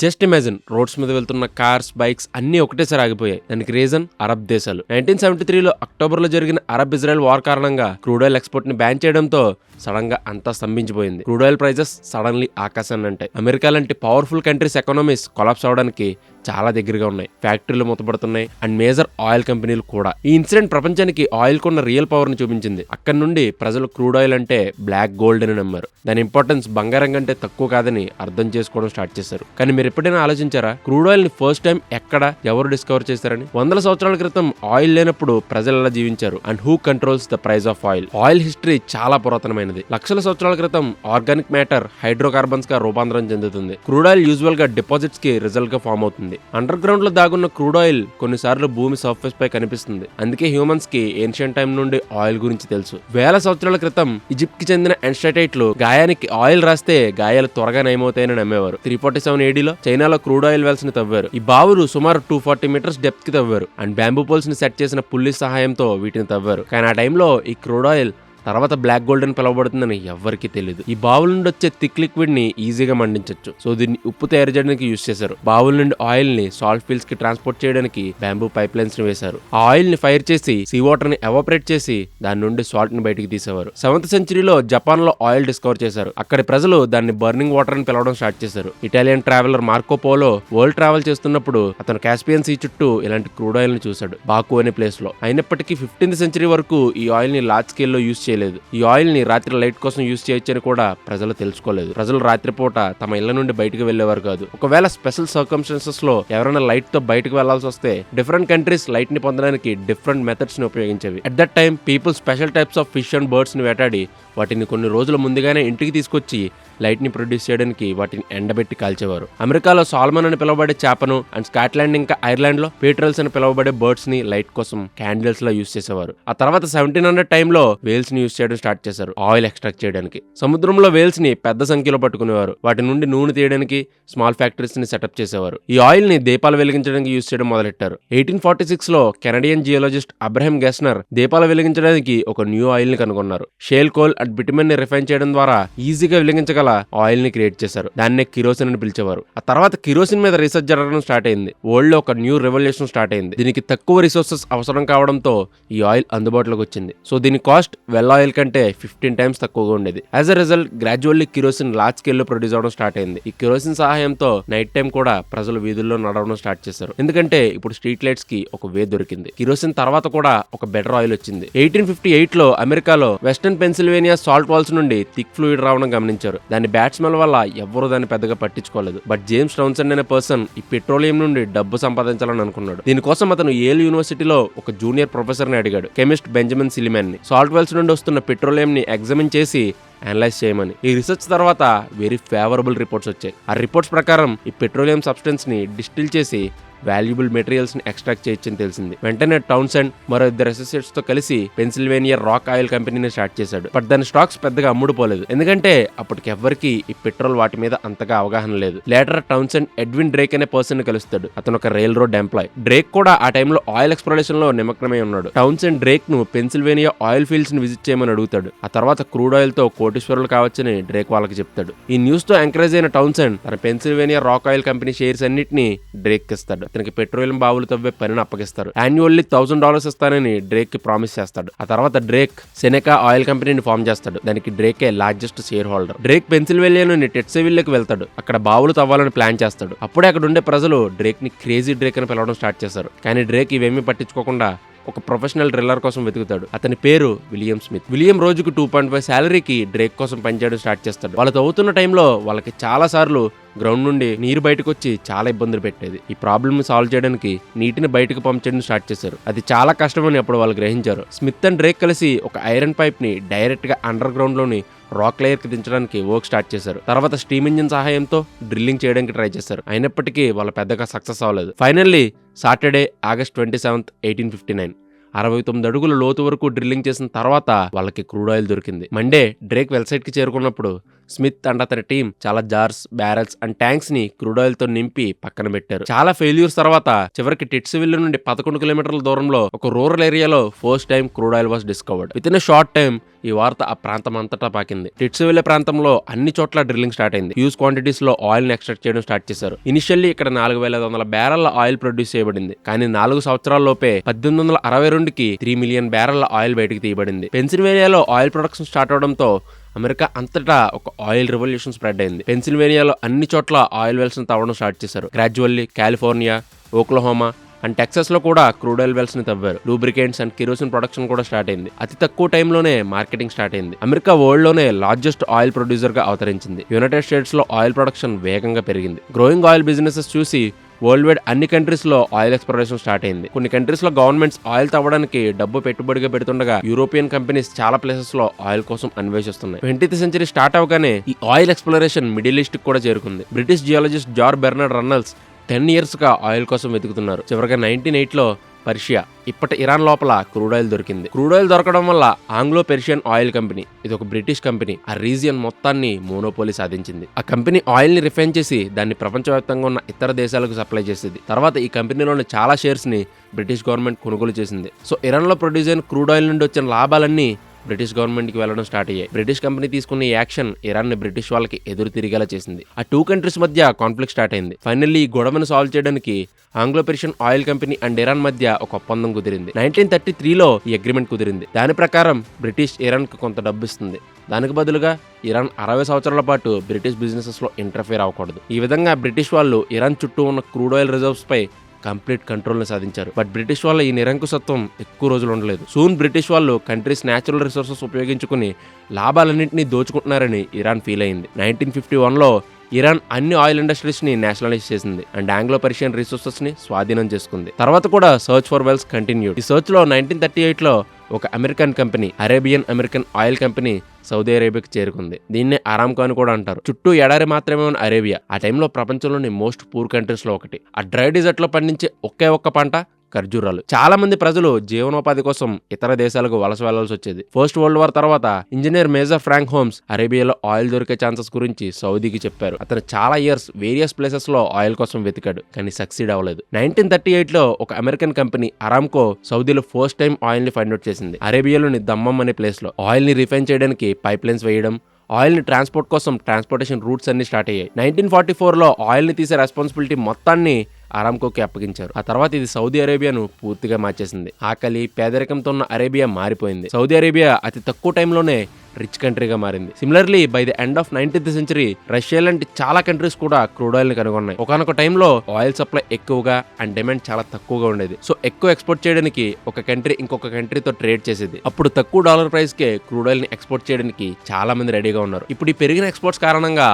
Just imagine, roads మీద వెళ్తున్న cars, bikes అన్ని ఒకటేసారి ఆగిపోయాయి. దానికి రీజన్ అరబ్ దేశాలు. 1973లో అక్టోబర్ లో జరిగిన అరబ్ ఇజ్రాయెల్ వార్ కారణంగా క్రూడ్ ఆయిల్ ఎక్స్పోర్ట్ ని బ్యాన్ చేయడంతో సడన్ గా అంతా స్తంభించిపోయింది. క్రూడ్ ఆయిల్ ప్రైజెస్ సడన్లీ ఆకాశాన్ని అంటాయి. అమెరికా లాంటి పవర్ఫుల్ కంట్రీస్ ఎకానమీస్ కొలాప్స్ అవడానికి చాలా దగ్గరగా ఉన్నాయి. ఫ్యాక్టరీలు మూతపడుతున్నాయి అండ్ మేజర్ ఆయిల్ కంపెనీలు కూడా. ఈ ఇన్సిడెంట్ ప్రపంచానికి ఆయిల్ కొన్న రియల్ పవర్ ని చూపించింది. అక్కడి నుండి ప్రజలు క్రూడ్ ఆయిల్ అంటే బ్లాక్ గోల్డ్ అని నమ్మారు. దాని ఇంపార్టెన్స్ బంగారం కంటే తక్కువ కాదని అర్థం చేసుకోవడం స్టార్ట్ చేశారు. కానీ మీరు ఎప్పుడైనా ఆలోచించారా, క్రూడ్ ఆయిల్ ని ఫస్ట్ టైం ఎక్కడ ఎవరు డిస్కవర్ చేశారని? వందల సంవత్సరాల క్రితం ఆయిల్ లేనప్పుడు ప్రజలు ఎలా జీవించారు and who controls the price of oil? Oil history చాలా పురాతనమైనది. లక్షల సంవత్సరాల క్రితం ఆర్గానిక్ మ్యాటర్ హైడ్రోకార్బన్స్ గా రూపాంతరం చెందుతుంది. క్రూడ్ ఆయిల్ యూజువల్ గా డిపాజిట్స్ కి రిజల్ట్ గా ఫామ్ అవుతుంది. అండర్ గ్రౌండ్ లో దాగున్న క్రూడ్ ఆయిల్ కొన్నిసార్లు భూమి సర్ఫేస్ పై కనిపిస్తుంది. అందుకే హ్యూమన్స్ కి ఏన్షియంట్ టైం నుండి ఆయిల్ గురించి తెలుసు. వేల సంవత్సరాల క్రితం ఈజిప్ట్ కి చెందిన ఎన్స్టైటైట్లు గాయానికి ఆయిల్ రాస్తే గాయాలు త్వరగా నయమవుతాయని నమ్మేవారు. 347 ADలో చైనాలో క్రూడ్ ఆయిల్ వెల్స్ ని తవ్వారు. ఈ బావులు సుమారు 240 మీటర్స్ డెప్త్ కి తవ్వారు అండ్ బ్యాంబూ పోల్స్ ని సెట్ చేసిన పుల్లి సహాయంతో వీటిని తవ్వారు. కానీ ఆ టైంలో ఈ క్రూడ్ ఆయిల్ తర్వాత బ్లాక్ గోల్డ్ అని పిలవబడుతుందని ఎవ్వరికీ తెలియదు. ఈ బావుల నుండి వచ్చే థిక్ లిక్విడ్ ని ఈజీగా మండించవచ్చు. సో దీన్ని ఉప్పు తయారు చేయడానికి యూజ్ చేశారు. బావుల నుండి ఆయిల్ ని సాల్ట్ ఫీల్డ్స్ కి ట్రాన్స్పోర్ట్ చేయడానికి బ్యాంబూ పైప్ లైన్స్ ని వేశారు. ఆ ఆయిల్ ని ఫైర్ చేసి సీ వాటర్ ని ఎవాపరేట్ చేసి దాని నుండి సాల్ట్ ని బయటికి తీసేవారు. 7th సెంచరీలో జపాన్ లో ఆయిల్ డిస్కవర్ చేశారు. అక్కడి ప్రజలు దాన్ని బర్నింగ్ వాటర్ అని పిలవడం స్టార్ట్ చేశారు. Italian traveller Marco polo world travel చేస్తున్నప్పుడు అతను కాస్పియన్ సీ చుట్టూ ఇలాంటి క్రూడ్ ఆయిల్ ని చూశాడు, బాకు అనే ప్లేస్ లో. అయినప్పటికీ 15th సెంచరీ వరకు ఈ ఆయిల్ ని లార్జ్ స్కేల్ లో యూజ్ చేయలేదు. ఈ ఆయిల్ ని రాత్రి లైట్ కోసం యూజ్ చేయొచ్చని కూడా ప్రజలు తెలుసుకోలేదు. ప్రజలు రాత్రిపూట తమ ఇళ్ల నుండి బయటకు వెళ్లేవారు కాదు. ఒకవేళ స్పెషల్ సర్కమ్స్టాన్సెస్ లో ఎవరైనా లైట్ తో బయటకు వెళ్లాల్సి వస్తే డిఫరెంట్ కంట్రీస్ లైట్ ని పొందడానికి డిఫరెంట్ మెథడ్స్ ని ఉపయోగించేవి. At that time people special types of fish and birds ని వేటాడి వాటిని కొన్ని రోజుల ముందుగానే ఇంటికి తీసుకొచ్చి లైట్ ని ప్రొడ్యూస్ చేయడానికి వాటిని ఎండబెట్టి కాల్చేవారు. అమెరికాలో సాల్మన్ అని పిలువబడే చేపను అండ్ స్కాట్లాండ్ ఇంకా ఐర్లాండ్ లో పీట్రల్స్ అని పిలువబడే బర్డ్స్ ని లైట్ కోసం క్యాండిల్స్ లో యూజ్ చేసేవారు. ఆ తర్వాత 1700 టైంలో వేల్స్ ని యూజ్ చేయడం స్టార్ట్ చేశారు ఆయిల్ ఎక్స్ట్రాక్ట్ చేయడానికి. సముద్రంలో వేల్స్ ని పెద్ద సంఖ్యలో పట్టుకునేవారు. వాటి నుండి నూనె తీయడానికి స్మాల్ ఫ్యాక్టరీస్ ని సెటప్ చేసేవారు. ఈ ఆయిల్ ని దీపాలు వెలిగించడానికి యూజ్ చేయడం మొదలెట్టారు. 1846 లో కెనడియన్ జియోలజిస్ట్ అబ్రహం గెస్నర్ దీపాలు వెలిగించడానికి ఒక న్యూ ఆయిల్ ని కనుగొన్నారు. షేల్ కోల్ అండ్ బిటుమెన్ ని రిఫైన్ చేయడం ద్వారా ఈజీగా వెలిగించగల ఆయిల్ ని క్రియేట్ చేశారు. దాన్నే కిరోసిన్ అని పిలిచేవారు. ఆ తర్వాత కిరోసిన్ మీద రీసెర్చ్ జరగడం స్టార్ట్ అయింది. వరల్డ్ లో ఒక న్యూ రెవల్యూషన్ స్టార్ట్ అయింది. దీనికి తక్కువ రిసోర్సెస్ అవసరం కావడంతో ఈ ఆయిల్ అందుబాటులోకి వచ్చింది. సో దీని కాస్ట్ వెల్ ఆయిల్ కంటే 15 టైమ్స్ తక్కువగా ఉండేది. As a result gradually kerosene large scale లో ప్రొడ్యూస్ అవడం స్టార్ట్ అయింది. ఈ కిరోసిన్ సహాయంతో నైట్ టైం కూడా ప్రజలు వీధుల్లో నడవడం స్టార్ట్ చేశారు. ఎందుకంటే ఇప్పుడు స్ట్రీట్ లైట్స్ కి ఒక వే దొరికింది. కిరోసిన్ తర్వాత కూడా ఒక బెటర్ ఆయిల్ వచ్చింది. 1858 లో అమెరికాలో వెస్టర్న్ పెన్సిల్వేనియా సాల్ట్ వాల్స్ నుండి థిక్ ఫ్లూయిడ్ రావడం గమనించారు. దాని బ్యాట్స్మెన్ వల్ల ఎవ్వరూ దాన్ని పెద్దగా పట్టించుకోలేదు. బట్ జేమ్స్ టౌన్సెండ్ అనే పర్సన్ ఈ పెట్రోలియం నుండి డబ్బు సంపాదించాలని అనుకున్నాడు. దీనికోసం అతను ఏల్ యూనివర్సిటీలో ఒక జూనియర్ ప్రొఫెసర్ ని అడిగాడు, కెమిస్ట్ బెంజమిన్ సిలిమెన్ ని, సాల్ట్ వెల్స్ నుండి వస్తున్న పెట్రోలియం ని ఎగ్జామిన్ చేసి అనలైజ్ చేయమని. ఈ రీసెర్చ్ తర్వాత వెరీ ఫేవరబుల్ రిపోర్ట్స్ వచ్చాయి. ఆ రిపోర్ట్స్ ప్రకారం ఈ పెట్రోలియం సబ్స్టెన్స్ ని డిస్టిల్ చేసి వాల్యుబుల్ మెటీరియల్స్ ని ఎక్స్ట్రాక్ట్ చేయొచ్చని తెలిసింది. వెంటనే టౌన్సెండ్ మరో 2 అసోసియేట్స్ తో కలిసి పెన్సిల్వేనియా రాక్ ఆయిల్ కంపెనీని స్టార్ట్ చేశాడు. బట్ దాని స్టాక్స్ పెద్దగా అమ్ముడుపోలేదు. ఎందుకంటే అప్పటికి ఎవ్వరికి ఈ పెట్రోల్ వాటి మీద అంతగా అవగాహన లేదు. లేటర్ టౌన్సెండ్ ఎడ్విన్ డ్రేక్ అనే పర్సన్ ని కలుస్తాడు. అతను ఒక రైల్ రోడ్ ఎంప్లాయ్. డ్రేక్ కూడా ఆ టైంలో ఆయిల్ ఎక్స్ప్లోరేషన్ లో నిమగ్నమై ఉన్నాడు. టౌన్సెండ్ డ్రేక్ ను పెన్సిల్వేనియా ఆయిల్ ఫీల్డ్స్ ని విజిట్ చేయమని అడుగుతాడు. ఆ తర్వాత క్రూడ్ ఆయిల్ తో కోటీశ్వరులు కావచ్చని డ్రేక్ వాళ్ళకి చెప్తాడు. ఈ న్యూస్ తో ఎంకరేజ్ అయిన టౌన్సెండ్ తన Pennsylvania rock oil company shares అన్నిటిని డ్రేక్ ఇస్తాడు. అతనికి పెట్రోలియం బావులు తవ్వే పనిని అప్పగిస్తారు. యాన్యువల్లీ $1000 ఇస్తానని డ్రేక్ కి ప్రామిస్ చేస్తాడు. ఆ తర్వాత డ్రేక్ సెనెకా ఆయిల్ కంపెనీని ఫామ్ చేస్తాడు. దానికి డ్రేకే లార్జెస్ట్ షేర్ హోల్డర్. డ్రేక్ పెన్సిల్వేనియాలోని టెట్సవిల్లేకి వెళ్తాడు. అక్కడ బావులు తవ్వాలని ప్లాన్ చేస్తాడు. అప్పుడే అక్కడ ఉండే ప్రజలు డ్రేక్ ని క్రేజీ డ్రేక్ అని పిలవడం స్టార్ట్ చేశారు. కానీ డ్రేక్ ఇవేమీ పట్టించుకోకుండా ఒక ప్రొఫెషనల్ డ్రిల్లర్ కోసం వెతుకుతాడు. అతని పేరు విలియం స్మిత్. విలియం రోజుకు 2.5 శాలరీకి డ్రేక్ కోసం పనిచేయడం స్టార్ట్ చేస్తాడు. వాళ్ళు తవ్వుతున్న టైంలో వాళ్ళకి చాలా సార్లు గ్రౌండ్ నుండి నీరు బయటకు వచ్చి చాలా ఇబ్బందులు పెట్టేది. ఈ ప్రాబ్లమ్ సాల్వ్ చేయడానికి నీటిని బయటకు పంపించడం స్టార్ట్ చేశారు. అది చాలా కష్టమని అప్పుడు వాళ్ళు గ్రహించారు. స్మిత్ అండ్ డ్రేక్ కలిసి ఒక ఐరన్ పైప్ ని డైరెక్ట్ గా అండర్ గ్రౌండ్ లోని రాక్ లేయర్ కి దించడానికి వర్క్ స్టార్ట్ చేశారు. తర్వాత స్టీమ్ ఇంజిన్ సహాయంతో డ్రిల్లింగ్ చేయడానికి ట్రై చేశారు. అయినప్పటికీ వాళ్ళు పెద్దగా సక్సెస్ అవ్వలేదు. ఫైనల్లీ సాటర్డే ఆగస్ట్ 27, 1859 69 అడుగుల లోతు వరకు డ్రిల్లింగ్ చేసిన తర్వాత వాళ్ళకి క్రూడ్ ఆయిల్ దొరికింది. మండే డ్రేక్ వెల్సైట్ కి చేరుకున్నప్పుడు స్మిత్ అండ్ అతని టీం చాలా జార్స్, బ్యారెల్స్ అండ్ ట్యాంక్స్ ని క్రూడ్ ఆయిల్ తో నింపి పక్కన పెట్టారు. చాలా ఫెయిల్యూర్స్ తర్వాత చివరికి టిట్స్విల్ నుండి 11 కిలోమీటర్ల దూరంలో ఒక రూరల్ ఏరియాలో first time crude oil was discovered. With in short time ఈ వార్త ఆ ప్రాంతం అంతటా పాకింది. టిట్స్విల్ ప్రాంతంలో అన్ని చోట్ల డ్రిల్లింగ్ స్టార్ట్ అయింది. హ్యూజ్ క్వాంటిటీస్ లో ఆయిల్ ని ఎక్స్ట్రాక్ట్ చేయడం స్టార్ట్ చేశారు. ఇనిషియల్లీ ఇక్కడ 4500 బ్యారెళ్ల ఆయిల్ ప్రొడ్యూస్ చేయబడింది. కానీ 4 సంవత్సరాల్లోపే 1862కి 3 మిలియన్ బ్యారెళ్ల ఆయిల్ బయటకు తీయబడింది. పెన్సిల్వేనియాలో ఆయిల్ ప్రొడక్షన్ స్టార్ట్ అవడంతో అమెరికా అంతటా ఒక ఆయిల్ రెవల్యూషన్ స్ప్రెడ్ అయింది. పెన్సిల్వేనియాలో అన్ని చోట్ల ఆయిల్ వెల్స్ ని తవ్వడం స్టార్ట్ చేశారు. Gradually California, Oklahoma and Texas లో కూడా క్రూడ్ ఆయిల్ వెల్స్ ని తవ్వారు. లూబ్రికెంట్స్ అండ్ కిరోసిన్ ప్రొడక్షన్ కూడా స్టార్ట్ అయింది. అతి తక్కువ టైంలోనే మార్కెటింగ్ స్టార్ట్ అయింది. అమెరికా వరల్డ్ లోనే లార్జెస్ట్ ఆయిల్ ప్రొడ్యూసర్ గా అవతరించింది. యునైటెడ్ స్టేట్స్ లో ఆయిల్ ప్రొడక్షన్ వేగంగా పెరిగింది. గ్రోయింగ్ ఆయిల్ బిజినెసెస్ చూసి వరల్డ్ వైడ్ అన్ని కంట్రీస్ లో ఆయిల్ ఎక్స్ప్లోరేషన్ స్టార్ట్ అయింది. కొన్ని కంట్రీస్ లో గవర్నమెంట్స్ ఆయిల్ తవ్వడానికి డబ్బు పెట్టుబడిగా పెడుతుండగా యూరోపియన్ కంపెనీస్ చాలా ప్లేసెస్ లో ఆయిల్ కోసం అన్వేషిస్తున్నాయి. 20th సెంచరీ స్టార్ట్ అవగానే ఈ ఆయిల్ ఎక్స్ప్లోరేషన్ మిడిల్ ఈస్ట్ కూడా చేరుకుంది. British geologist George Bernard Reynolds 10 years గా ఆయిల్ కోసం వెతుకుతున్నారు. చివరిగా 1908లో పర్షియా, ఇప్పటి ఇరాన్ లోపల క్రూడ్ ఆయిల్ దొరికింది. క్రూడ్ ఆయిల్ దొరకడం వల్ల ఆంగ్లో పెర్షియన్ ఆయిల్ కంపెనీ, ఇది ఒక బ్రిటిష్ కంపెనీ, ఆ రీజియన్ మొత్తాన్ని మోనోపోలీ సాధించింది. ఆ కంపెనీ ఆయిల్ ని రిఫైన్ చేసి దాన్ని ప్రపంచవ్యాప్తంగా ఉన్న ఇతర దేశాలకు సప్లై చేసేది. తర్వాత ఈ కంపెనీలోని చాలా షేర్స్ ని బ్రిటిష్ గవర్నమెంట్ కొనుగోలు చేసింది. సో ఇరాన్ లో ప్రొడ్యూస్ అయిన క్రూడ్ ఆయిల్ నుండి వచ్చిన లాభాలన్నీ బ్రిటిష్ గవర్నమెంట్ కి వెళ్లడం స్టార్ట్ అయ్యాయి. బ్రిటిష్ కంపెనీ తీసుకున్న ఈ యాక్షన్ ఇరాన్ ని బ్రిటిష్ వాళ్ళకి ఎదురు తిరిగేలా చేసింది. ఆ 2 కంట్రీస్ మధ్య కాన్ఫ్లిక్ట్ స్టార్ట్ అయింది. ఫైనల్లీ ఈ గొడవను సాల్వ్ చేయడానికి Anglo Persian Oil company and Iran మధ్య ఒక ఒప్పందం కుదిరింది. 1933లో ఈ అగ్రిమెంట్ కుదిరింది. దాని ప్రకారం బ్రిటిష్ ఇరాన్ కు కొంత డబ్బు ఇస్తుంది. దానికి బదులుగా ఇరాన్ 60 సంవత్సరాల పాటు బ్రిటిష్ బిజినెసెస్ లో ఇంటర్ఫియర్ అవ్వకూడదు. ఈ విధంగా బ్రిటిష్ వాళ్ళు ఇరాన్ చుట్టూ ఉన్న క్రూడ్ ఆయిల్ రిజర్వ్స్ పై కంప్లీట్ కంట్రోల్ ని సాధించారు. బట్ బ్రిటిష్ వాళ్ళ ఈ నిరంకుశత్వం ఎక్కువ రోజులు ఉండలేదు. సూన్ బ్రిటిష్ వాళ్ళు కంట్రీస్ న్యాచురల్ రిసోర్సెస్ ఉపయోగించుకుని లాభాలన్నింటినీ దోచుకుంటున్నారని ఇరాన్ ఫీల్ అయింది. 1951లో ఇరాన్ అన్ని ఆయిల్ ఇండస్ట్రీస్ ని నేషనలైజ్ చేసింది అండ్ ఆంగ్లో పర్షియన్ రిసోర్సెస్ ని స్వాధీనం చేసుకుంది. తర్వాత కూడా సర్చ్ ఫర్ వెల్స్ కంటిన్యూడ్. ఈ సర్చ్ లో 1938లో ఒక American company, Arabian American oil company Saudi అరేబియాకి చేరుకుంది. దీన్నే అరామ్కో అని కూడా అంటారు. చుట్టూ ఎడారి మాత్రమే ఉన్న అరేబియా ఆ టైంలో ప్రపంచంలోని మోస్ట్ పూర్ కంట్రీస్ లో ఒకటి. ఆ డ్రై డిజర్ట్ లో పండించే ఒకే ఒక్క పంట ఖర్జూరాలు. చాలా మంది ప్రజలు జీవనోపాధి కోసం ఇతర దేశాలకు వలస వెళ్లాల్సి వచ్చేది. ఫస్ట్ వరల్డ్ వార్ తర్వాత ఇంజనీర్ మేజర్ ఫ్రాంక్ హోమ్స్ అరేబియాలో ఆయిల్ దొరికే ఛాన్సెస్ గురించి సౌదీకి చెప్పారు. అతను చాలా ఇయర్స్ వేరియస్ ప్లేసెస్ లో ఆయిల్ కోసం వెతికాడు, కానీ సక్సీడ్ అవ్వలేదు. 1938లో ఒక అమెరికన్ కంపెనీ అరామ్కో సౌదీలో ఫస్ట్ టైం ఆయిల్ ని ఫైండ్ అవుట్ చేసింది. అరేబియాలోని దమ్మం అనే ప్లేస్ లో ఆయిల్ ని రిఫైన్ చేయడానికి పైప్ లైన్స్ వేయడం, ఆయిల్ ని ట్రాన్స్పోర్ట్ కోసం ట్రాన్స్పోర్టేషన్ రూట్స్ అన్ని స్టార్ట్ అయ్యాయి. 1944లో ఆయిల్ ని తీసే రెస్పాన్సిబిలిటీ మొత్తాన్ని అరామ్కోకి అప్పగించారు. ఆ తర్వాత ఇది సౌదీ అరేబియాను పూర్తిగా మార్చేసింది. ఆకలి, పేదరికంతో ఉన్న అరేబియా మారిపోయింది. సౌదీ అరేబియా అతి తక్కువ టైంలోనే రిచ్ కంట్రీగా మారింది. Similarly by the end of 19th century Russia లాంటి చాలా కంట్రీస్ కూడా క్రూడ్ ఆయిల్ ని కనుగొన్నాయి. ఒకనొక టైంలో ఆయిల్ సప్లై ఎక్కువగా అండ్ డిమాండ్ చాలా తక్కువగా ఉండేది. సో ఎక్కువ ఎక్స్పోర్ట్ చేయడానికి ఒక కంట్రీ ఇంకొక కంట్రీతో ట్రేడ్ చేసేది. అప్పుడు తక్కువ డాలర్ ప్రైస్ కే క్రూడ్ ఆయిల్ ని ఎక్స్పోర్ట్ చేయడానికి చాలా మంది రెడీగా ఉన్నారు. ఇప్పుడు ఈ పెరిగిన ఎక్స్పోర్ట్స్ కారణంగా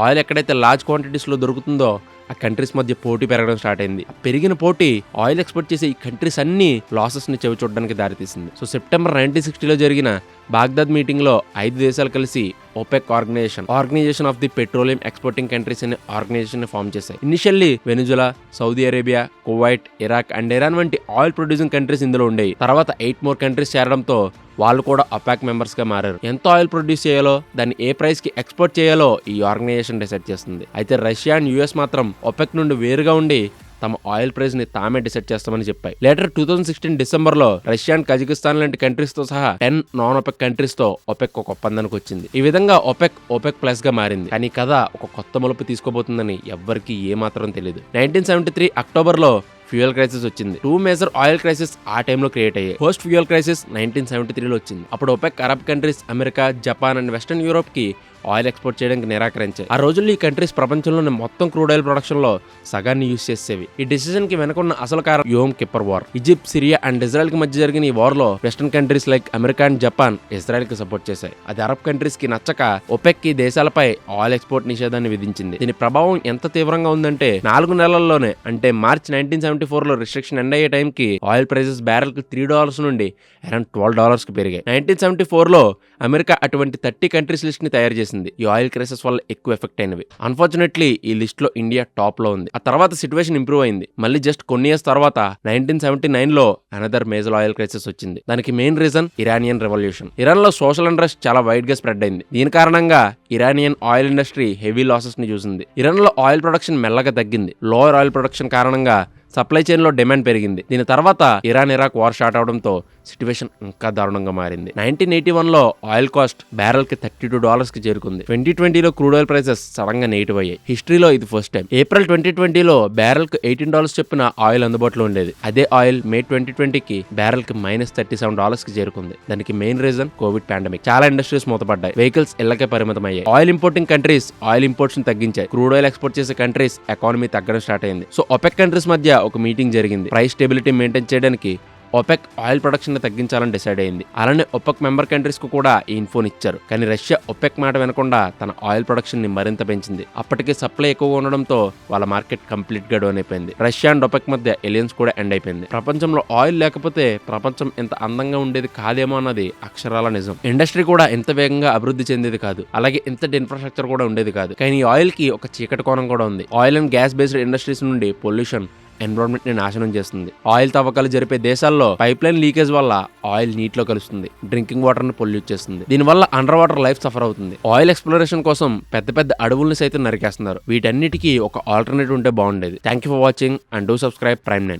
ఆయిల్ ఎక్కడైతే లార్జ్ క్వాంటిటీస్ లో దొరుకుతుందో ఆ కంట్రీస్ మధ్య పోటీ పెరగడం స్టార్ట్ అయింది. పెరిగిన పోటీ ఆయిల్ ఎక్స్పోర్ట్ చేసే ఈ కంట్రీస్ అన్ని లాసెస్ ని చవిచూడడానికి దారితీసింది. సో సెప్టెంబర్ 1960లో జరిగిన బాగ్దాద్ మీటింగ్ లో 5 దేశాలు కలిసి OPEC organization of the petroleum exporting countries అనే ఆర్గనైజేషన్ ని ఫామ్ చేశాయి. Initially Venezuela, Saudi Arabia, Kuwait, Iraq and Iran వంటి ఆయిల్ ప్రొడ్యూసింగ్ కంట్రీస్ ఇందులో ఉండేవి. తర్వాత 8 more కంట్రీస్ చేరడంతో వాళ్ళు కూడా OPEC మెంబర్స్ గా మారారు. ఎంత ఆయిల్ ప్రొడ్యూస్ చేయాలో, దాన్ని ఏ ప్రైస్ కి ఎక్స్పోర్ట్ చేయాలో ఈ ఆర్గనైజేషన్ డిసైడ్ చేస్తుంది. అయితే రష్యా అండ్ US మాత్రం OPEC నుండి వేరుగా ఉండి తమ ఆయిల్ ప్రైస్ ని తామే డిసైడ్ చేస్తామని చెప్పాయి. లేటర్ 2016 డిసెంబర్లో రష్యా అండ్ కజకిస్తాన్ లాంటి కంట్రీస్ తో సహా 10 నాన్ OPEC కంట్రీస్ తో OPEC ఒక ఒప్పందానికి వచ్చింది. ఈ విధంగా OPEC ప్లస్ గా మారింది. కానీ కథ ఒక కొత్త మలుపు తీసుకోబోతుందని ఎవ్వరికీ ఏమాత్రం తెలియదు. 1973 అక్టోబర్లో ఫ్యూయల్ క్రైసిస్ వచ్చింది. 2 మేజర్ ఆయిల్ క్రైసిస్ ఆ టైంలో క్రియేట్ అయ్యాయి. ఫస్ట్ ఫ్యూయల్ క్రైసిస్ 1973లో వచ్చింది. అప్పుడు OPEC Arab countries, America, Japan and western Europe కి ఆయిల్ ఎక్స్పోర్ట్ చేయడానికి నిరాకరించాయి. ఆ రోజుల్లో ఈ కంట్రీస్ ప్రపంచంలోని మొత్తం క్రూడ్ ఆయిల్ ప్రొడక్షన్ లో సగాన్ని యూజ్ చేసేవి. ఈ డిసిజన్ కి వెనుకున్న అసలు కారణం Yom Kippur war. Egypt, Syria and Israel కి మధ్య జరిగిన ఈ వార్ లో western countries like America and Japan Israel కి సపోర్ట్ చేశాయి. అది అరబ్ కంట్రీస్ కి నచ్చక OPEC ఈ దేశాలపై ఆయిల్ ఎక్స్పోర్ట్ నిషేధాన్ని విధించింది. దీని ప్రభావం ఎంత తీవ్రంగా ఉందంటే 4 నెలల్లోనే, అంటే మార్చ్ 1974లో రిస్ట్రిక్షన్ ఎండ్ అయ్యే టైంకి ఆయిల్ ప్రైసెస్ బ్యారెల్ కి $3 నుండి అరౌండ్ $12 కి పెరిగాయి. 1974లో అమెరికా అటువంటి 30 కంట్రీస్ లిస్ట్ ని తయారు చేసింది. చేసింది ఈ ఆయిల్ క్రైసిస్ వల్ల ఎక్కువ ఎఫెక్ట్ అయినవి. అన్ఫార్చునేట్లీ ఈ లిస్ట్ లో ఇండియా టాప్ లో ఉంది. ఆ తర్వాత సిచ్యువేషన్ ఇంప్రూవ్ అయింది. మళ్ళీ జస్ట్ కొన్ని ఇయర్స్ తర్వాత 1979 లో అనదర్ మేజర్ ఆయిల్ క్రైసిస్ వచ్చింది. దానికి main reason Iranian revolution. Iran లో సోషల్ ఇంట్రెస్ట్ చాలా వైడ్ గా స్ప్రెడ్ అయింది. దీని కారణంగా Iranian oil industry heavy losses ని చూసింది. ఇరాన్ లో ఆయిల్ ప్రొడక్షన్ మెల్లగా తగ్గింది. లోవర్ ఆయిల్ ప్రొడక్షన్ కారణంగా సప్లై చైన్ లో డిమాండ్ పెరిగింది. దీని తర్వాత ఇరాన్ ఇరాక్ వార్ స్టార్ట్ అవడంతో సిచ్యువేషన్ ఇంకా దారుణంగా మారింది. 1981 లో ఆయిల్ కాస్ట్ బ్యారెల్ కి $32 కి చేరుకుంది. 2020లో క్రూడ్ ఆయిల్ ప్రైసెస్ సడన్ గా నెగిటివ్ అయ్యాయి. హిస్టరీలో ఇది ఫస్ట్ టైం. ఏప్రిల్ 2020లో బ్యారెల్ కి $18 చొప్పున ఆయిల్ అందుబాటులో ఉండేది. అదే ఆయిల్ మే 2020కి బ్యారెల్ కి -$37 కి చేరుకుంది. దానికి మెయిన్ రీజన్ కోవిడ్ పాండమిక్. చాలా ఇండస్ట్రీస్ మూతపడ్డాయి. వెహికల్స్ ఇళ్లకే పరిమితం అయ్యాయి. Oil importing countries oil imports ని తగ్గించాయి. క్రూడ్ ఆయిల్ ఎక్స్పోర్ట్ చేసే కంట్రీస్ ఎకానమీ తగ్గడం స్టార్ట్ అయింది. సో ఒపెక్ కంట్రీస్ మధ్య ఒక మీటింగ్ జరిగింది. ప్రైస్ స్టెబిలిటీ మెయింటైన్ చేయడానికి ఒపెక్ ఆయిల్ ప్రొడక్షన్ ని తగ్గించాలని డిసైడ్ అయింది. అలానే ఒపెక్ మెంబర్ కంట్రీస్ కు కూడా ఈ ఇన్ఫోన్ ఇచ్చారు. కానీ రష్యా ఒపెక్ మాట వినకుండా తన ఆయిల్ ప్రొడక్షన్ ని మరింత పెంచింది. అప్పటికే సప్లై ఎక్కువగా ఉండడంతో వాళ్ళ మార్కెట్ కంప్లీట్ గా డౌన్ అయిపోయింది. రష్యా అండ్ ఒపెక్ మధ్య ఎలియన్స్ కూడా ఎండ్ అయిపోయింది. ప్రపంచంలో ఆయిల్ లేకపోతే ప్రపంచం ఎంత అందంగా ఉండేది కాదేమో అన్నది అక్షరాల నిజం. ఇండస్ట్రీ కూడా ఎంత వేగంగా అభివృద్ధి చెందేది కాదు. అలాగే ఇంతటి ఇన్ఫ్రాస్ట్రక్చర్ కూడా ఉండేది కాదు. కానీ ఈ ఆయిల్ కి ఒక చీకటి కోణం కూడా ఉంది. Oil and gas based industries నుండి పొల్యూషన్ ఎన్విరాన్మెంట్ ని నాశనం చేస్తుంది. ఆయిల్ తవ్వకాలు జరిపే దేశాల్లో పైప్ లైన్ లీకేజ్ వల్ల ఆయిల్ నీటిలో కలుస్తుంది. డ్రింకింగ్ వాటర్ ని పొల్యూట్ చేస్తుంది. దీనివల్ల అండర్ వాటర్ లైఫ్ సఫర్ అవుతుంది. ఆయిల్ ఎక్స్ప్లోరేషన్ కోసం పెద్ద పెద్ద అడవుల్ని సైతం నరికేస్తున్నారు. వీటన్నిటికీ ఒక ఆల్టర్నేటివ్ ఉంటే బాగుండేది. Thank you for watching and do subscribe prime 9.